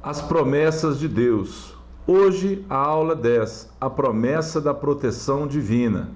As promessas de Deus. Hoje a aula 10, a promessa da proteção divina.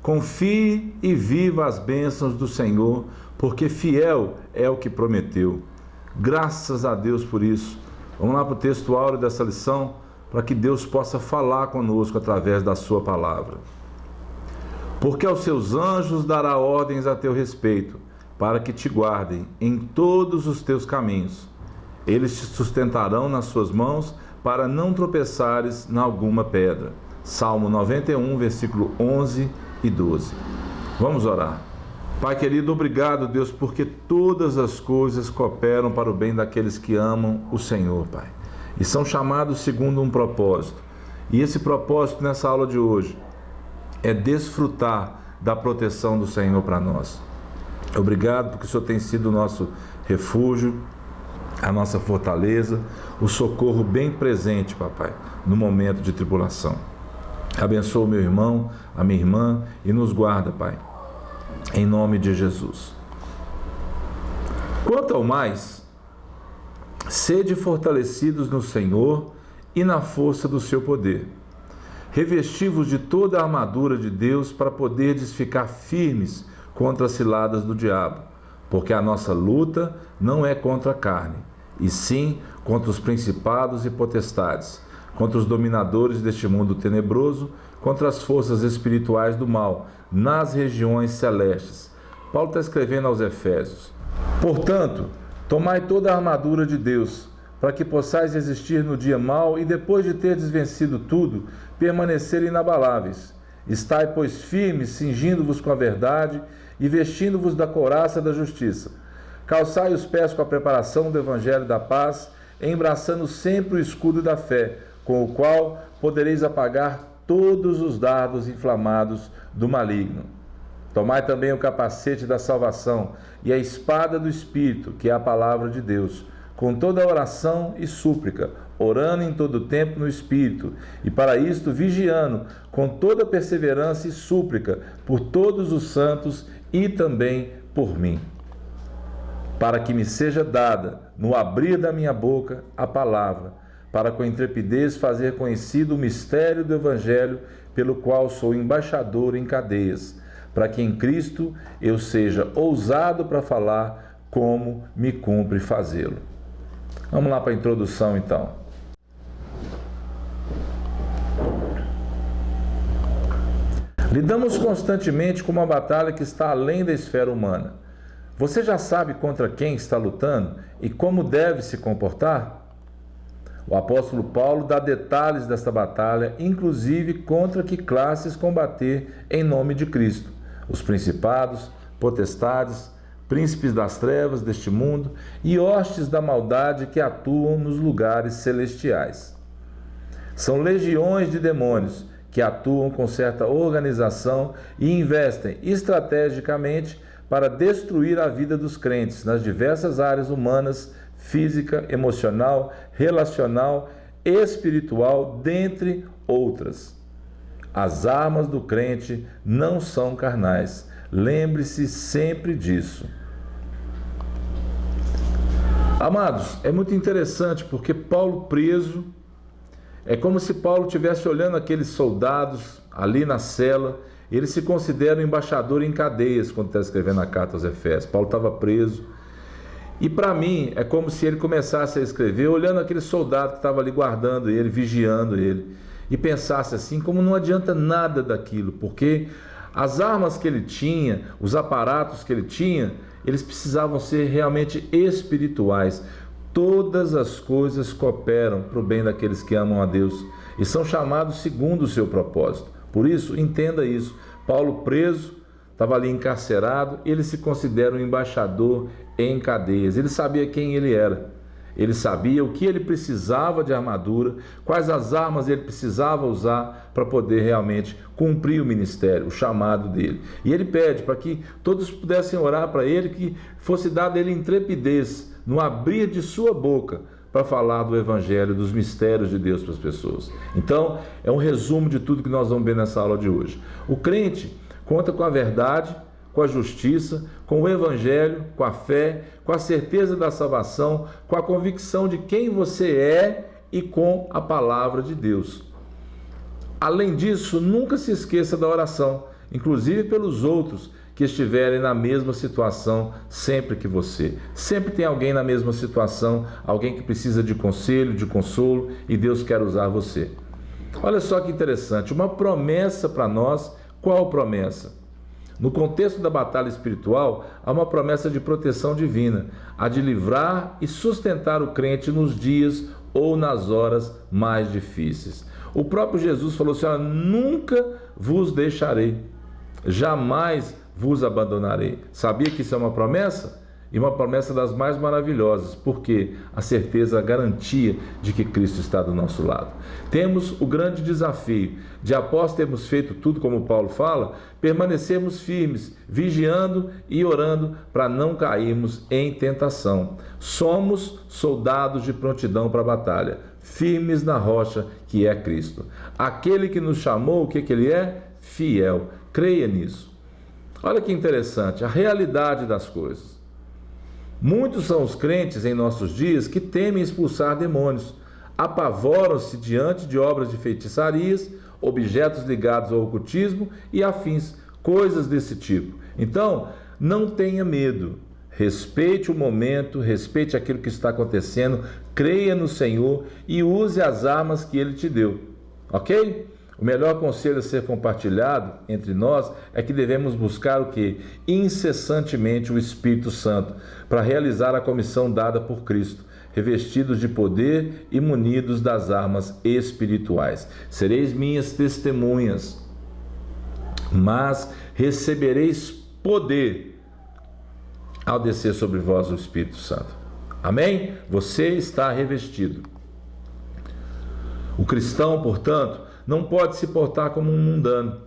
Confie e viva as bênçãos do Senhor, porque fiel é o que prometeu. Graças a Deus por isso. Vamos lá para o texto áureo dessa lição, para que Deus possa falar conosco através da sua palavra. Porque aos seus anjos dará ordens a teu respeito, para que te guardem em todos os teus caminhos. Eles te sustentarão nas suas mãos, para não tropeçares em alguma pedra. Salmo 91, versículo 11 e 12. Vamos orar. Pai querido, obrigado, Deus, porque todas as coisas cooperam para o bem daqueles que amam o Senhor, Pai, e são chamados segundo um propósito. E esse propósito nessa aula de hoje é desfrutar da proteção do Senhor para nós. Obrigado porque o Senhor tem sido o nosso refúgio, a nossa fortaleza, o socorro bem presente, papai, no momento de tribulação. Abençoa o meu irmão, a minha irmã e nos guarda, Pai, em nome de Jesus. Quanto ao mais, sede fortalecidos no Senhor e na força do seu poder. Revesti-vos de toda a armadura de Deus para poderdes ficar firmes contra as ciladas do diabo, porque a nossa luta não é contra a carne, e sim contra os principados e potestades, contra os dominadores deste mundo tenebroso, contra as forças espirituais do mal, nas regiões celestes. Paulo está escrevendo aos Efésios. Portanto, tomai toda a armadura de Deus, para que possais resistir no dia mau e depois de terdes vencido tudo, permanecer inabaláveis. Estai, pois, firmes, cingindo-vos com a verdade e vestindo-vos da couraça da justiça. Calçai os pés com a preparação do evangelho da paz, embraçando sempre o escudo da fé, com o qual podereis apagar todos os dardos inflamados do maligno. Tomai também o capacete da salvação e a espada do Espírito, que é a palavra de Deus, com toda oração e súplica, orando em todo tempo no Espírito, e para isto vigiando com toda perseverança e súplica por todos os santos e também por mim, para que me seja dada, no abrir da minha boca, a palavra, para com intrepidez fazer conhecido o mistério do Evangelho, pelo qual sou embaixador em cadeias, para que em Cristo eu seja ousado para falar como me cumpre fazê-lo. Vamos lá para a introdução, então. Lidamos constantemente com uma batalha que está além da esfera humana. Você já sabe contra quem está lutando e como deve se comportar? O apóstolo Paulo dá detalhes desta batalha, inclusive contra que classes combater em nome de Cristo: os principados, potestades, príncipes das trevas deste mundo e hostes da maldade que atuam nos lugares celestiais. São legiões de demônios que atuam com certa organização e investem estrategicamente para destruir a vida dos crentes nas diversas áreas humanas, física, emocional, relacional, espiritual, dentre outras. As armas do crente não são carnais. Lembre-se sempre disso. Amados, é muito interessante porque Paulo preso, é como se Paulo estivesse olhando aqueles soldados ali na cela. Ele se considera um embaixador em cadeias quando está escrevendo a carta aos Efésios. Paulo estava preso. E para mim, é como se ele começasse a escrever olhando aquele soldado que estava ali guardando ele, vigiando ele. E pensasse assim, como não adianta nada daquilo, porque as armas que ele tinha, os aparatos que ele tinha, eles precisavam ser realmente espirituais. Todas as coisas cooperam para o bem daqueles que amam a Deus e são chamados segundo o seu propósito. Por isso, entenda isso. Paulo preso, estava ali encarcerado, ele se considera um embaixador em cadeias. Ele sabia quem ele era. Ele sabia o que ele precisava de armadura, quais as armas ele precisava usar para poder realmente cumprir o ministério, o chamado dele. E ele pede para que todos pudessem orar para ele, que fosse dada a ele intrepidez no abrir de sua boca para falar do Evangelho, dos mistérios de Deus para as pessoas. Então, é um resumo de tudo que nós vamos ver nessa aula de hoje. O crente conta com a verdade, com com a justiça, com o evangelho, com a fé, com a certeza da salvação, com a convicção de quem você é e com a palavra de Deus. Além disso, nunca se esqueça da oração, inclusive pelos outros que estiverem na mesma situação sempre que você. Sempre tem alguém na mesma situação, alguém que precisa de conselho, de consolo, e Deus quer usar você. Olha só que interessante, uma promessa para nós. Qual promessa? No contexto da batalha espiritual, há uma promessa de proteção divina, a de livrar e sustentar o crente nos dias ou nas horas mais difíceis. O próprio Jesus falou assim: nunca vos deixarei, jamais vos abandonarei. Sabia que isso é uma promessa? E uma promessa das mais maravilhosas, porque a certeza, a garantia de que Cristo está do nosso lado. Temos o grande desafio de, após termos feito tudo como Paulo fala, permanecermos firmes, vigiando e orando para não cairmos em tentação. Somos soldados de prontidão para a batalha, firmes na rocha que é Cristo. Aquele que nos chamou, o que ele é? Fiel. Creia nisso. Olha que interessante, a realidade das coisas. Muitos são os crentes em nossos dias que temem expulsar demônios, apavoram-se diante de obras de feitiçarias, objetos ligados ao ocultismo e afins, coisas desse tipo. Então, não tenha medo, respeite o momento, respeite aquilo que está acontecendo, creia no Senhor e use as armas que Ele te deu, ok? O melhor conselho a ser compartilhado entre nós é que devemos buscar o quê? Incessantemente o Espírito Santo, para realizar a comissão dada por Cristo, revestidos de poder e munidos das armas espirituais. Sereis minhas testemunhas, mas recebereis poder ao descer sobre vós o Espírito Santo. Amém? Você está revestido. O cristão, portanto, não pode se portar como um mundano,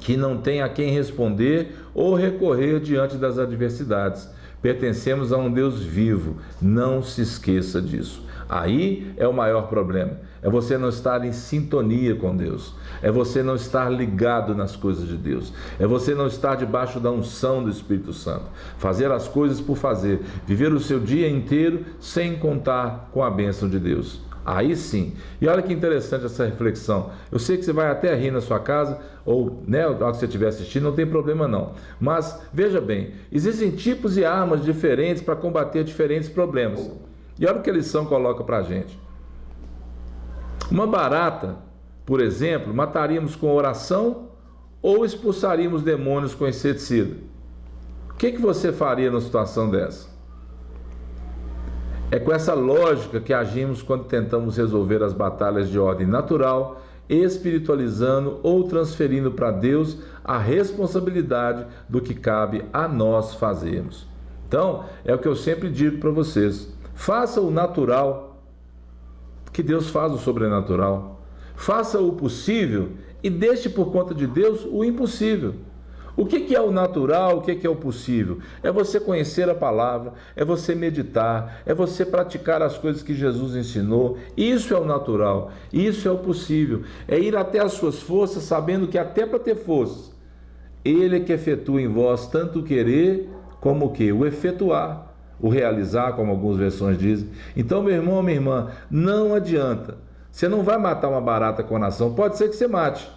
que não tem a quem responder ou recorrer diante das adversidades. Pertencemos a um Deus vivo, não se esqueça disso. Aí é o maior problema, é você não estar em sintonia com Deus, é você não estar ligado nas coisas de Deus, é você não estar debaixo da unção do Espírito Santo, fazer as coisas por fazer, viver o seu dia inteiro sem contar com a bênção de Deus. Aí sim. E olha que interessante essa reflexão. Eu sei que você vai até rir na sua casa, ou na hora que você estiver assistindo, não tem problema não. Mas veja bem, existem tipos e armas diferentes para combater diferentes problemas. E olha o que a lição coloca para a gente. Uma barata, por exemplo, mataríamos com oração ou expulsaríamos demônios com inseticida? O que você faria numa situação dessa? É com essa lógica que agimos quando tentamos resolver as batalhas de ordem natural, espiritualizando ou transferindo para Deus a responsabilidade do que cabe a nós fazermos. Então, é o que eu sempre digo para vocês: faça o natural, que Deus faz o sobrenatural. Faça o possível e deixe por conta de Deus o impossível. O que é o natural, o que é o possível? É você conhecer a palavra, é você meditar, é você praticar as coisas que Jesus ensinou. Isso é o natural, isso é o possível. É ir até as suas forças, sabendo que até para ter forças, Ele é que efetua em vós tanto o querer como o que? O efetuar, o realizar, como algumas versões dizem. Então, meu irmão, minha irmã, não adianta. Você não vai matar uma barata com a nação, pode ser que você mate.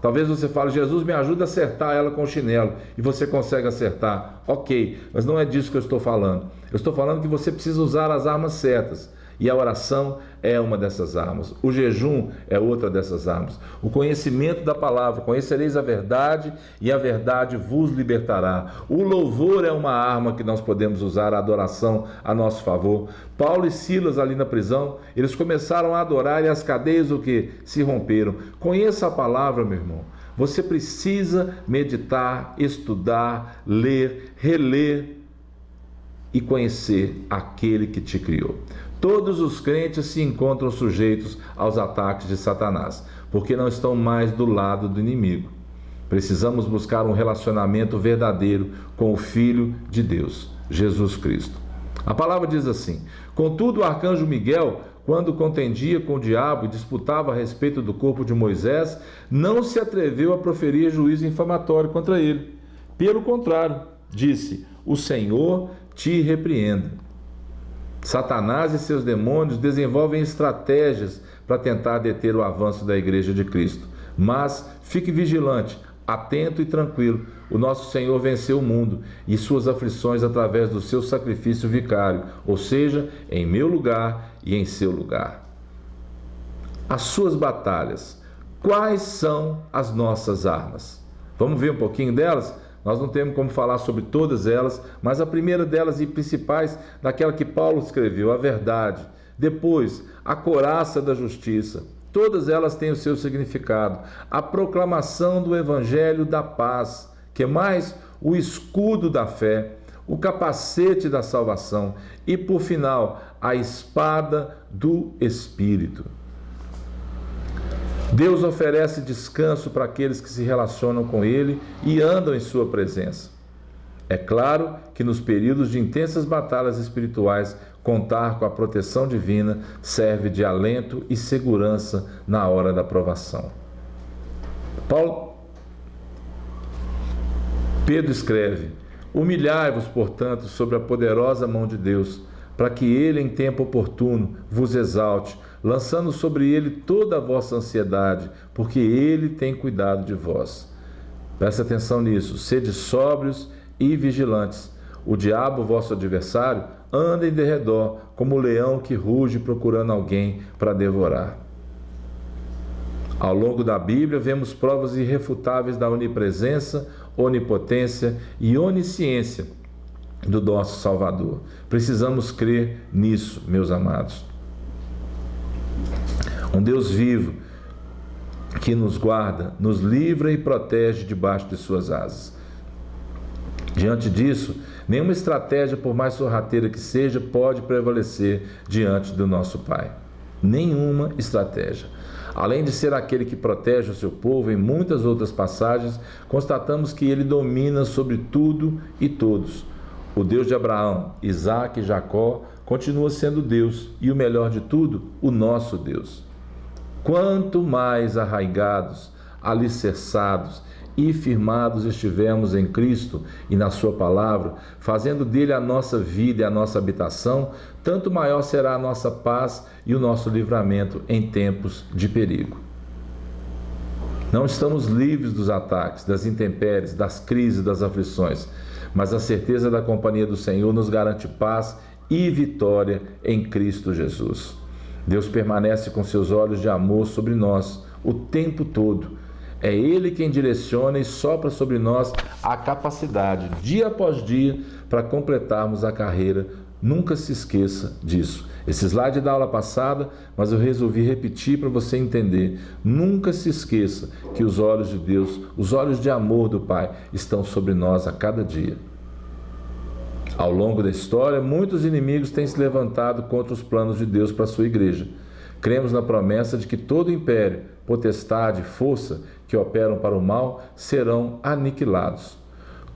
Talvez você fale: Jesus, me ajuda a acertar ela com o chinelo, e você consegue acertar. Ok, mas não é disso que eu estou falando. Eu estou falando que você precisa usar as armas certas, e a oração é uma dessas armas. O jejum é outra dessas armas. O conhecimento da palavra: conhecereis a verdade e a verdade vos libertará. O louvor é uma arma que nós podemos usar, a adoração a nosso favor. Paulo e Silas ali na prisão, eles começaram a adorar e as cadeias o que? Se romperam. Conheça a palavra, meu irmão. Você precisa meditar, estudar, ler, reler e conhecer aquele que te criou. Todos os crentes se encontram sujeitos aos ataques de Satanás, porque não estão mais do lado do inimigo. Precisamos buscar um relacionamento verdadeiro com o Filho de Deus, Jesus Cristo. A palavra diz assim: contudo, o arcanjo Miguel, quando contendia com o diabo e disputava a respeito do corpo de Moisés, não se atreveu a proferir juízo infamatório contra ele. Pelo contrário, disse: o Senhor te repreenda. Satanás e seus demônios desenvolvem estratégias para tentar deter o avanço da Igreja de Cristo. Mas fique vigilante, atento e tranquilo. O nosso Senhor venceu o mundo e suas aflições através do seu sacrifício vicário, ou seja, em meu lugar e em seu lugar. As suas batalhas. Quais são as nossas armas? Vamos ver um pouquinho delas? Nós não temos como falar sobre todas elas, mas a primeira delas e principais, daquela que Paulo escreveu, a verdade. Depois, a couraça da justiça. Todas elas têm o seu significado. A proclamação do evangelho da paz. Que mais? O escudo da fé, o capacete da salvação e, por final, a espada do Espírito. Deus oferece descanso para aqueles que se relacionam com Ele e andam em sua presença. É claro que nos períodos de intensas batalhas espirituais, contar com a proteção divina serve de alento e segurança na hora da provação. Pedro escreve: humilhai-vos, portanto, sobre a poderosa mão de Deus, para que Ele, em tempo oportuno, vos exalte, lançando sobre Ele toda a vossa ansiedade, porque Ele tem cuidado de vós. Presta atenção nisso. Sede sóbrios e vigilantes. O diabo, vosso adversário, anda em derredor, como o leão que ruge procurando alguém para devorar. Ao longo da Bíblia, vemos provas irrefutáveis da onipresença, onipotência e onisciência do nosso Salvador. Precisamos crer nisso, meus amados. Um Deus vivo que nos guarda, nos livra e protege debaixo de suas asas. Diante disso, nenhuma estratégia, por mais sorrateira que seja, pode prevalecer diante do nosso Pai. Nenhuma estratégia. Além de ser aquele que protege o seu povo, em muitas outras passagens, constatamos que ele domina sobre tudo e todos. O Deus de Abraão, Isaque e Jacó continua sendo Deus e, o melhor de tudo, o nosso Deus. Quanto mais arraigados, alicerçados e firmados estivermos em Cristo e na sua palavra, fazendo dele a nossa vida e a nossa habitação, tanto maior será a nossa paz e o nosso livramento em tempos de perigo. Não estamos livres dos ataques, das intempéries, das crises, das aflições, mas a certeza da companhia do Senhor nos garante paz e vitória em Cristo Jesus. Deus permanece com seus olhos de amor sobre nós o tempo todo. É Ele quem direciona e sopra sobre nós a capacidade, dia após dia, para completarmos a carreira. Nunca se esqueça disso. Esse slide é da aula passada, mas eu resolvi repetir para você entender. Nunca se esqueça que os olhos de Deus, os olhos de amor do Pai, estão sobre nós a cada dia. Ao longo da história, muitos inimigos têm se levantado contra os planos de Deus para a sua igreja. Cremos na promessa de que todo império, potestade, força que operam para o mal serão aniquilados.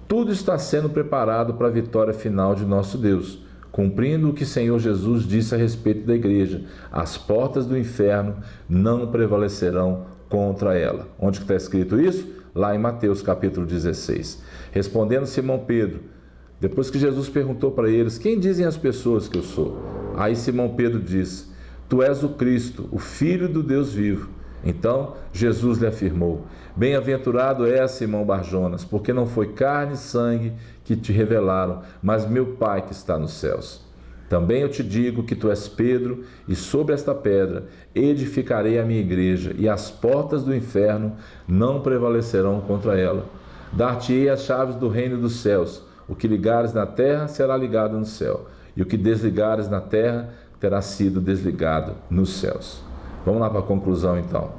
Tudo está sendo preparado para a vitória final de nosso Deus, cumprindo o que Senhor Jesus disse a respeito da igreja: as portas do inferno não prevalecerão contra ela. Onde está escrito isso? Lá em Mateus capítulo 16. Respondendo Simão Pedro, depois que Jesus perguntou para eles: quem dizem as pessoas que eu sou? Aí Simão Pedro disse: tu és o Cristo, o Filho do Deus vivo. Então Jesus lhe afirmou: bem-aventurado és, Simão Barjonas, porque não foi carne e sangue que te revelaram, mas meu Pai que está nos céus. Também eu te digo que tu és Pedro, e sobre esta pedra edificarei a minha igreja, e as portas do inferno não prevalecerão contra ela. Dar-te-ei as chaves do reino dos céus. O que ligares na terra será ligado no céu, e o que desligares na terra terá sido desligado nos céus. Vamos lá para a conclusão então.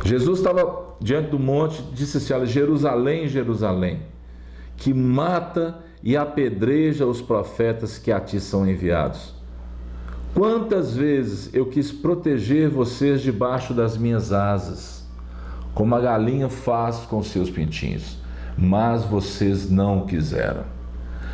Jesus estava diante do monte e disse assim: olha, Jerusalém, Jerusalém, que mata e apedreja os profetas que a ti são enviados. Quantas vezes eu quis proteger vocês debaixo das minhas asas, como a galinha faz com seus pintinhos, mas vocês não quiseram.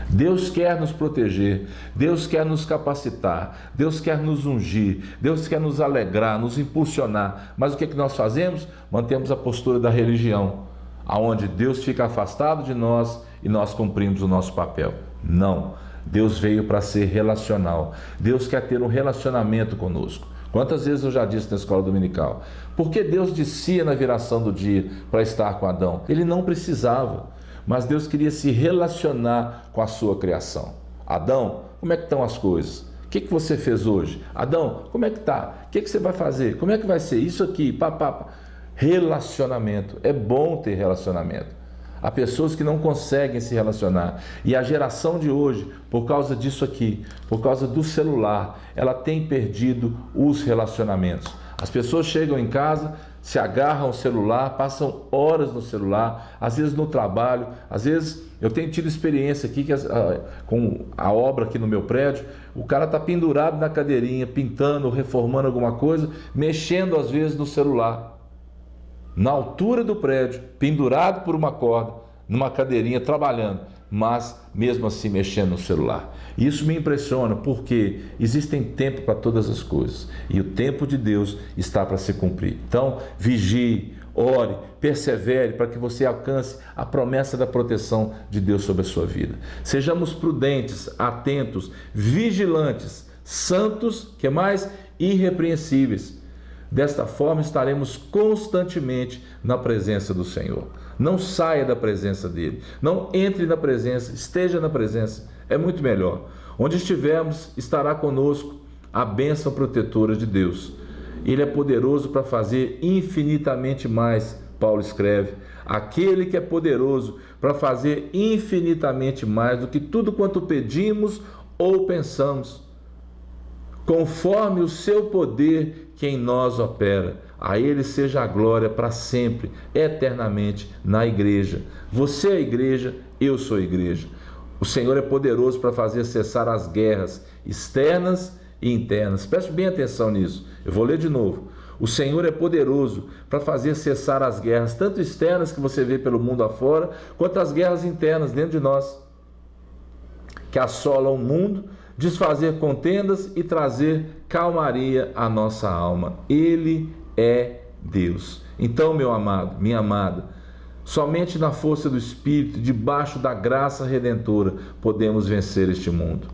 Deus quer nos proteger, Deus quer nos capacitar, Deus quer nos ungir, Deus quer nos alegrar, nos impulsionar. Mas o que nós fazemos? Mantemos a postura da religião, aonde Deus fica afastado de nós e nós cumprimos o nosso papel. Não, Deus veio para ser relacional, Deus quer ter um relacionamento conosco. Quantas vezes eu já disse na escola dominical? Por que Deus descia na viração do dia para estar com Adão? Ele não precisava. Mas Deus queria se relacionar com a sua criação. Adão, como é que estão as coisas? O que você fez hoje? Adão, como é que está? O que você vai fazer? Como é que vai ser? Isso aqui, papá. Relacionamento. É bom ter relacionamento. Há pessoas que não conseguem se relacionar. E a geração de hoje, por causa disso aqui, por causa do celular, ela tem perdido os relacionamentos. As pessoas chegam em casa, se agarram ao celular, passam horas no celular, às vezes no trabalho, às vezes eu tenho tido experiência aqui com a obra aqui no meu prédio, o cara está pendurado na cadeirinha, pintando, reformando alguma coisa, mexendo às vezes no celular, na altura do prédio, pendurado por uma corda, numa cadeirinha, trabalhando, mas mesmo assim mexendo no celular. Isso me impressiona porque existem tempo para todas as coisas e o tempo de Deus está para se cumprir. Então, vigie, ore, persevere para que você alcance a promessa da proteção de Deus sobre a sua vida. Sejamos prudentes, atentos, vigilantes, santos, que mais? Irrepreensíveis. Desta forma estaremos constantemente na presença do Senhor. Não saia da presença dele, não entre na presença, esteja na presença, é muito melhor. Onde estivermos, estará conosco a bênção protetora de Deus. Ele é poderoso para fazer infinitamente mais, Paulo escreve, aquele que é poderoso para fazer infinitamente mais do que tudo quanto pedimos ou pensamos, conforme o seu poder que em nós opera. A ele seja a glória para sempre, eternamente, na igreja. Você é a igreja, eu sou a igreja. O Senhor é poderoso para fazer cessar as guerras externas e internas. Preste bem atenção nisso. Eu vou ler de novo. O Senhor é poderoso para fazer cessar as guerras, tanto externas que você vê pelo mundo afora, quanto as guerras internas dentro de nós, que assolam o mundo, desfazer contendas e trazer calmaria à nossa alma. Ele é Deus. Então, meu amado, minha amada, somente na força do Espírito, debaixo da graça redentora, podemos vencer este mundo.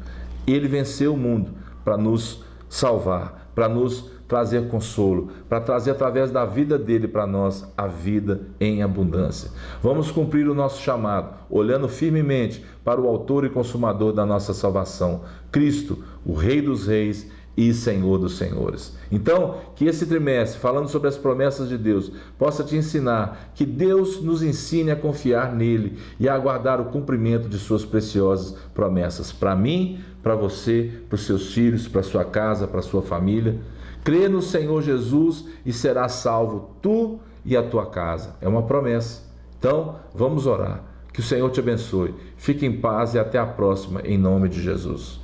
Ele venceu o mundo para nos salvar, para nos trazer consolo, para trazer através da vida dele para nós a vida em abundância. Vamos cumprir o nosso chamado, olhando firmemente para o autor e consumador da nossa salvação, Cristo, o Rei dos Reis e Senhor dos Senhores. Então, que esse trimestre, falando sobre as promessas de Deus, possa te ensinar que Deus nos ensine a confiar nele e a aguardar o cumprimento de suas preciosas promessas para mim, para você, para os seus filhos, para a sua casa, para a sua família. Crê no Senhor Jesus e serás salvo tu e a tua casa. É uma promessa. Então, vamos orar. Que o Senhor te abençoe. Fique em paz e até a próxima, em nome de Jesus.